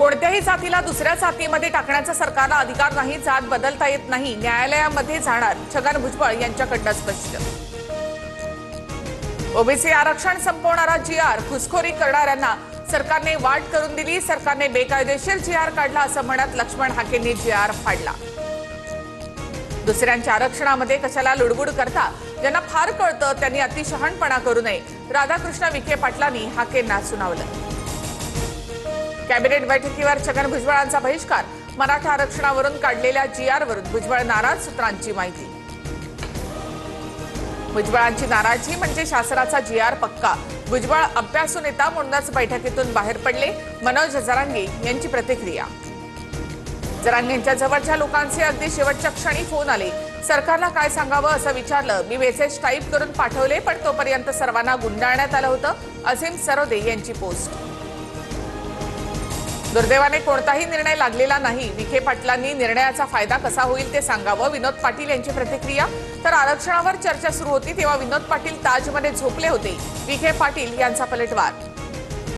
कोणत्याही जातीला दुसऱ्या जातीमध्ये टाकण्याचा सरकारला अधिकार नाही, जात बदलता येत नाही, न्यायालयामध्ये जाणार छगन भुजबळ यांच्याकडनं स्पष्ट। ओबीसी आरक्षण संपवणारा जीआर घुसखोरी करणाऱ्यांना सरकारने वाट करून दिली, सरकारने बेकायदेशीर जीआर काढला असं म्हणत लक्ष्मण हाकेंनी जीआर फाडला। दुसऱ्यांच्या आरक्षणामध्ये कशाला लुडबुड करता, ज्यांना फार कळतं त्यांनी अतिशहाणपणा करू नये, राधाकृष्ण विखे पाटलांनी हाकेंना सुनावलं। कॅबिनेट बैठकीवर छगन भुजबळांचा बहिष्कार, मराठा आरक्षणावरून काढलेल्या जीआरवरून भुजबळ नाराज, सूत्रांची माहिती। भुजबळांची नाराजी म्हणजे शासनाचा जीआर पक्का, भुजबळ अभ्यासू नेता म्हणूनच बैठकीतून बाहेर पडले, मनोज जरांगे यांची प्रतिक्रिया। जरांगेंच्या जवळच्या लोकांचे अगदी शेवटच्या क्षणी फोन आले, सरकारला काय सांगावं असं विचारलं, मी मेसेज टाईप करून पाठवले पण तोपर्यंत सर्वांना गुंडाळण्यात आलं होतं, असीम सरोदे यांची पोस्ट। दुर्दैवाने कोणताही निर्णय लागलेला नाही, विखे पाटलांनी निर्णयाचा फायदा कसा होईल ते सांगावं, विनोद पाटील यांची प्रतिक्रिया। तर आरक्षणावर चर्चा सुरू होती तेव्हा विनोद पाटील ताजमध्ये झोपले होते, विखे पाटील यांचा पलटवार।